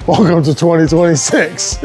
Welcome to 2026.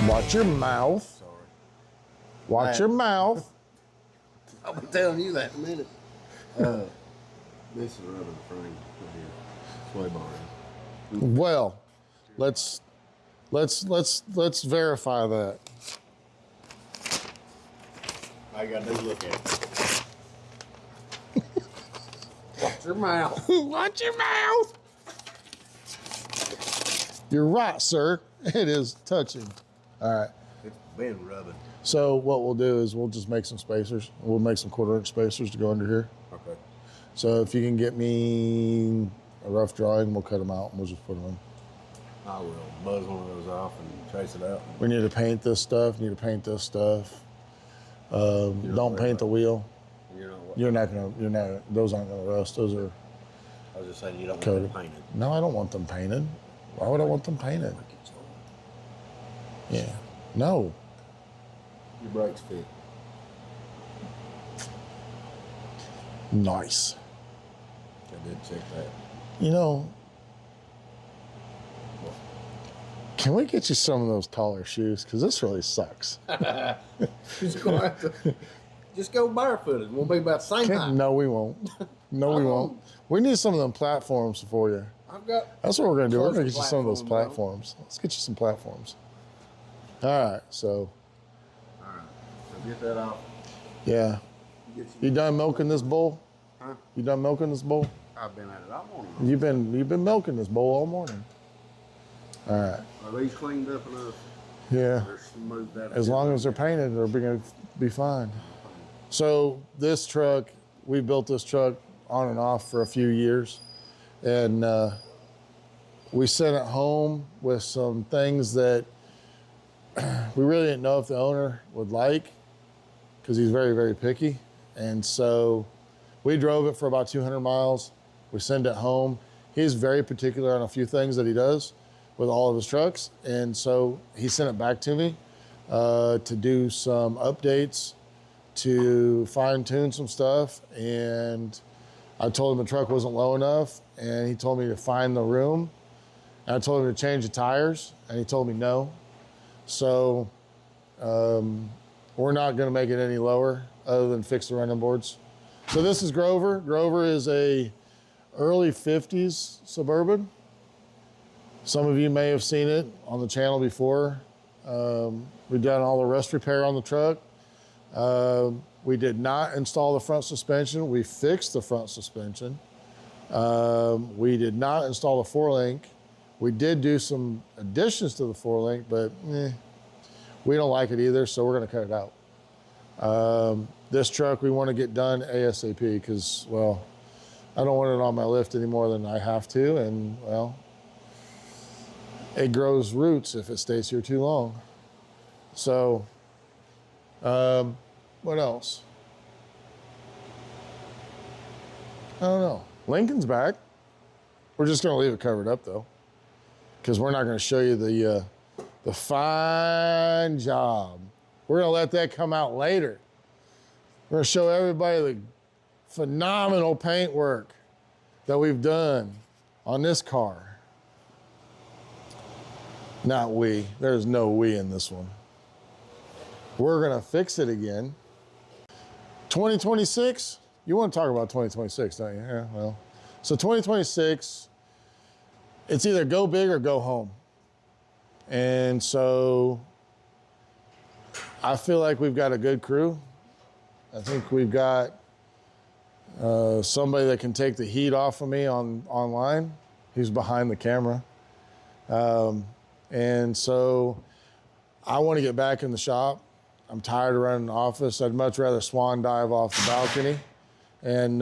Watch your mouth. Sorry. Watch your mouth. I'll be telling you that in a minute. This is rubber frame right here. Sway bar is. Well, let's verify that. I got to look at it. Watch your mouth. Watch your mouth. You're right, sir. It is touching. All right. It's been rubbing. So what we'll do is we'll just make some spacers. We'll make some 1/4-inch spacers to go under here. Okay. So if you can get me a rough drawing, we'll cut them out and we'll just put them in. I will buzz one of those off and trace it out. We need to paint this stuff. Need to paint this stuff. Don't paint the wheel. You're not what? You're not. Those aren't gonna rust. Those are. I was just saying you don't Coated. want them painted. No, I don't want them painted. Why would I want them painted? Yeah. No. Your brakes fit. Nice. I did check that. You know, can we get you some of those taller shoes? Because this really sucks. Just go barefooted. We'll be about the same height. No, we won't. No, we won't. We need some of them platforms for you. I've got. That's what we're going to do. We're going to get you some of those platforms, platforms. Let's get you some platforms. All right. So, All right. So get that off. yeah. You done milking this bull? Huh? You done milking this bull? I've been at it all morning. You've been milking this bull all morning. All right. Are these cleaned up enough? Yeah. They're smoothed out. As long as they're painted, they're going to be fine. So this truck, we built this truck on and off for a few years. And we sent it home with some things that we really didn't know if the owner would like because he's very, very picky. And so we drove it for about 200 miles. We sent it home. He's very particular on a few things that he does with all of his trucks. And so he sent it back to me to do some updates, to fine tune some stuff. And I told him the truck wasn't low enough, and he told me to find the room. And I told him to change the tires, and he told me no. So we're not gonna make it any lower other than fix the running boards. So this is Grover. Grover is a early 50s Suburban. Some of you may have seen it on the channel before. We've done all the rust repair on the truck. We did not install the front suspension. We fixed the front suspension. We did not install the 4-link. We did do some additions to the 4-link, but we don't like it either, so we're gonna cut it out. This truck we wanna get done ASAP because, well, I don't want it on my lift any more than I have to, and well, it grows roots if it stays here too long. So, what else? I don't know. Lincoln's back. We're just gonna leave it covered up though, because we're not gonna show you the fine job. We're gonna let that come out later. We're gonna show everybody the phenomenal paint work that we've done on this car. Not we. There's no we in this one. We're gonna fix it again. 2026, you want to talk about 2026, don't you? Yeah, well. So 2026, it's either go big or go home. And so I feel like we've got a good crew. I think we've got somebody that can take the heat off of me online. He's behind the camera. And so I want to get back in the shop. I'm tired of running the office. I'd much rather swan dive off the balcony and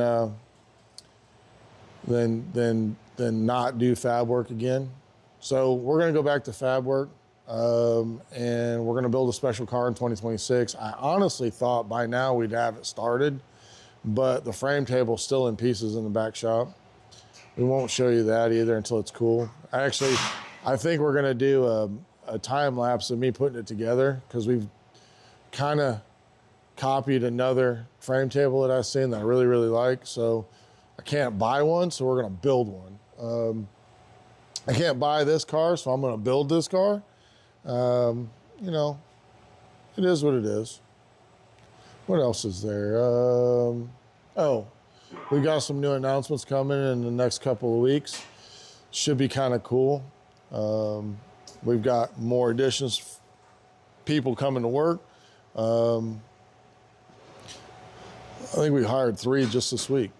than not do fab work again. So we're going to go back to fab work, and we're going to build a special car in 2026. I honestly thought by now we'd have it started, but the frame table's still in pieces in the back shop. We won't show you that either until it's cool. Actually, I think we're going to do a time lapse of me putting it together, because we've kind of copied another frame table that I've seen that I really, really like. So I can't buy one, so we're going to build one. I can't buy this car, so I'm going to build this car. You know, it is what it is. What else is there? Oh, we got some new announcements coming in the next couple of weeks. Should be kind of cool. We've got more additions, people coming to work. I think we hired 3 just this week.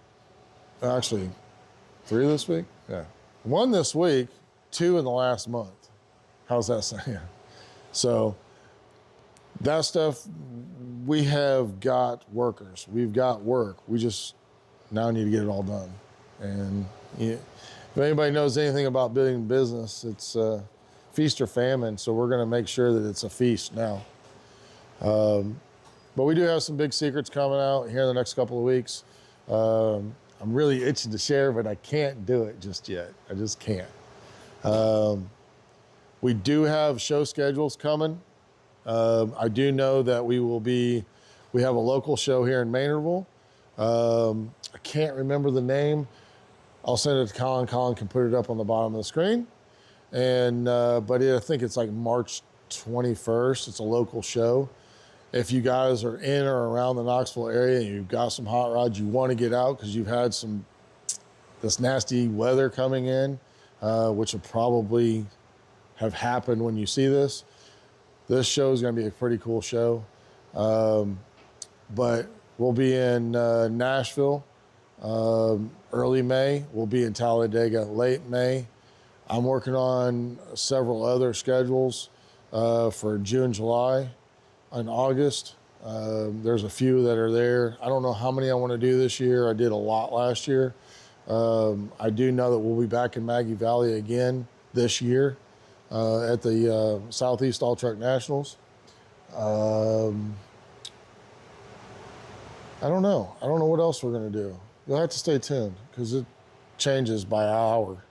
Actually, 3 this week? Yeah. 1 this week, 2 in the last month. How's that sound? So that stuff, we have got workers. We've got work. We just now need to get it all done. And if anybody knows anything about building a business, it's feast or famine. So we're going to make sure that it's a feast now. But we do have some big secrets coming out here in the next couple of weeks. I'm really itching to share, but I can't do it just yet. I just can't. We do have show schedules coming. I do know that we have a local show here in Maynardville. I can't remember the name. I'll send it to Colin. Colin can put it up on the bottom of the screen. And, but I think it's like March 21st. It's a local show. If you guys are in or around the Knoxville area and you've got some hot rods, you want to get out because you've had this nasty weather coming in, which will probably have happened when you see this. This show is going to be a pretty cool show. But we'll be in Nashville early May. We'll be in Talladega late May. I'm working on several other schedules for June, July, and August. There's a few that are there. I don't know how many I want to do this year. I did a lot last year. I do know that we'll be back in Maggie Valley again this year at the Southeast All Truck Nationals. I don't know. I don't know what else we're going to do. You'll have to stay tuned because it changes by hour.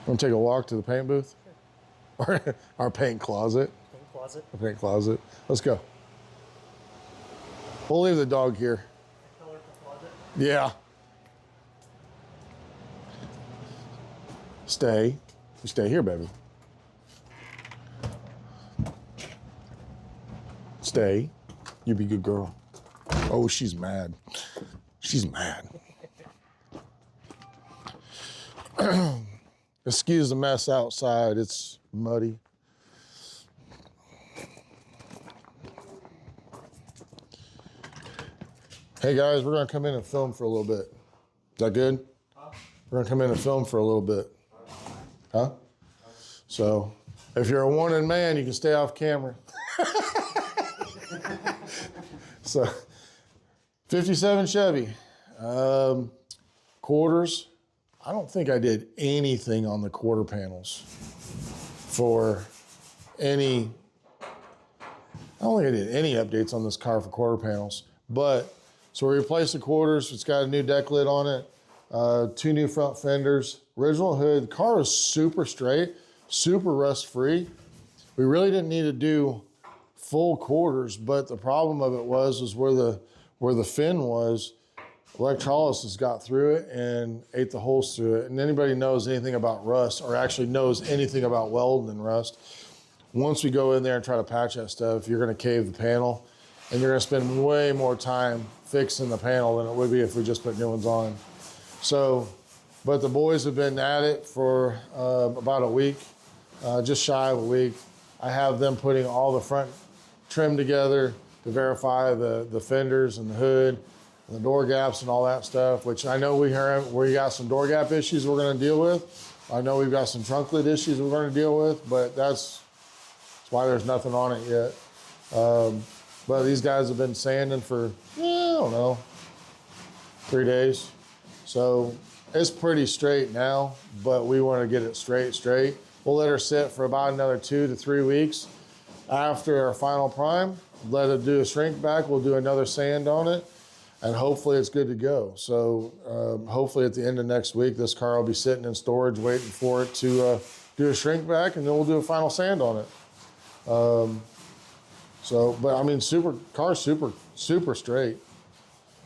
Want to take a walk to the paint booth? Sure. Our paint closet. Paint closet. The paint closet. Let's go. We'll leave the dog here. Colorful closet. Yeah. Stay. You stay here, baby. Stay. You be a good girl. Oh, she's mad. She's mad. Excuse the mess outside. It's muddy. Hey guys, we're gonna come in and film for a little bit. Is that good? Huh? We're gonna come in and film for a little bit. Huh? So, if you're a wanted man, you can stay off camera. So, 57 Chevy. Quarters. I don't think I did anything on the quarter panels for any. I don't think I did any updates on this car for quarter panels. But, so we replaced the quarters. It's got a new deck lid on it. 2 new front fenders. Original hood. The car is super straight, super rust free. We really didn't need to do full quarters, but the problem of it was where the fin was, electrolysis got through it and ate the holes through it. And anybody knows anything about rust or actually knows anything about welding and rust, once we go in there and try to patch that stuff, you're gonna cave the panel and you're gonna spend way more time fixing the panel than it would be if we just put new ones on. So, but the boys have been at it for about a week, just shy of a week. I have them putting all the front trim together to verify the fenders and the hood and the door gaps and all that stuff, which I know we got some door gap issues we're gonna deal with. I know we've got some trunk lid issues we're gonna deal with, but that's why there's nothing on it yet. But these guys have been sanding for, I don't know, 3 days. So It's pretty straight now, but we want to get it straight. We'll let her sit for about another 2 to 3 weeks. After our final prime, let it do a shrink back. We'll do another sand on it, and hopefully it's good to go. So hopefully at the end of next week, this car will be sitting in storage waiting for it to do a shrink back, and then we'll do a final sand on it. But I mean, car's super straight,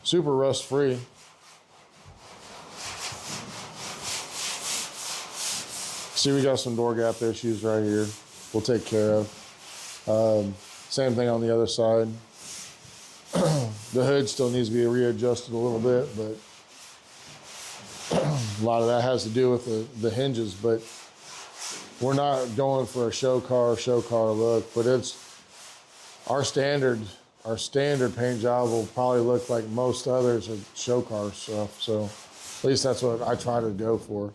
super rust free. See, we got some door gap issues right here. We'll take care of. Same thing on the other side. The hood still needs to be readjusted a little bit, but a lot of that has to do with the hinges. But we're not going for a show car look, but it's our standard paint job will probably look like most others of show car stuff. So at least that's what I try to go for.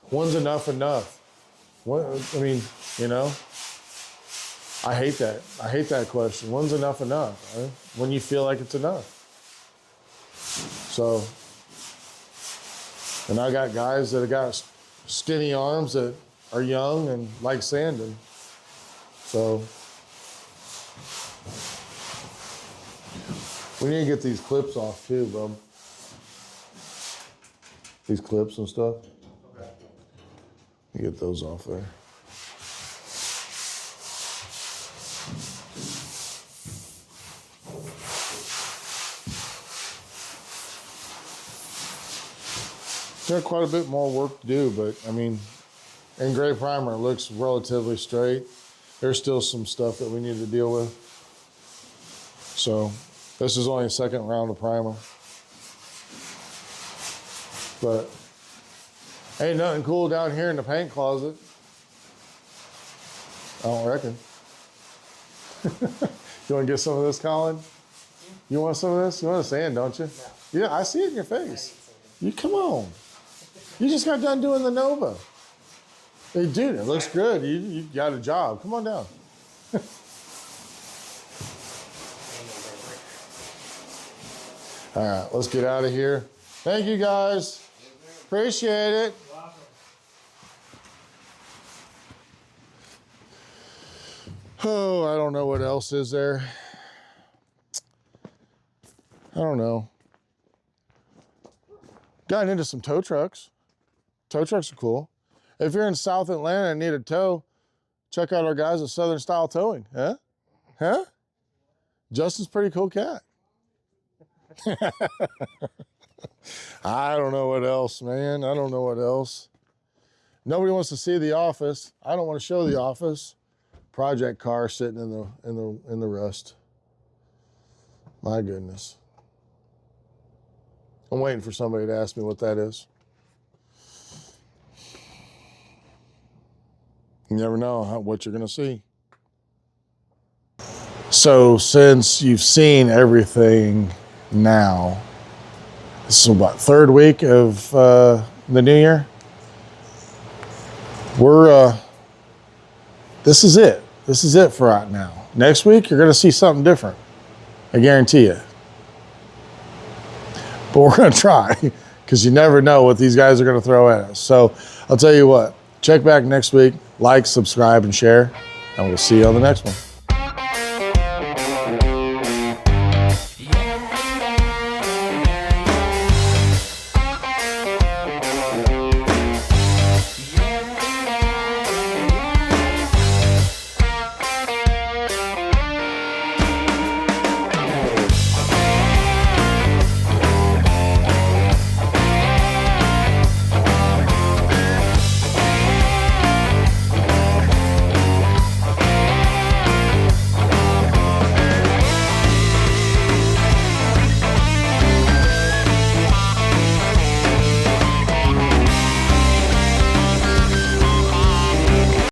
When's enough? What, I mean, you know, I hate that question. When's enough? Right? When you feel like it's enough. So, and I got guys that have got skinny arms that are young and like sanding. So, we need to get these clips off too, bro. These clips and stuff. Okay. You get those off there. Got quite a bit more work to do, but I mean, in gray primer, it looks relatively straight. There's still some stuff that we need to deal with. So this is only a second round of primer. But ain't nothing cool down here in the paint closet. I don't reckon. You want to get some of this, Colin? You want some of this? You want a sand, don't you? No. Yeah, I see it in your face. You come on. You just got done doing the Nova. Hey, dude, it looks good. You got a job. Come on down. All right, let's get out of here. Thank you, guys. Appreciate it. Oh, I don't know what else is there. I don't know. Gotten into some tow trucks. Tow trucks are cool. If you're in South Atlanta and need a tow, check out our guys at Southern Style Towing. Huh? Justin's a pretty cool cat. I don't know what else, man. I don't know what else. Nobody wants to see the office. I don't want to show the office. Project car sitting in the rust. My goodness. I'm waiting for somebody to ask me what that is. You never know what you're going to see. So since you've seen everything now, this is about third week of the new year. This is it. This is it for right now. Next week, you're going to see something different. I guarantee you. But we're going to try because you never know what these guys are going to throw at us. So I'll tell you what, check back next week, like, subscribe, and share, and we'll see you on the next one.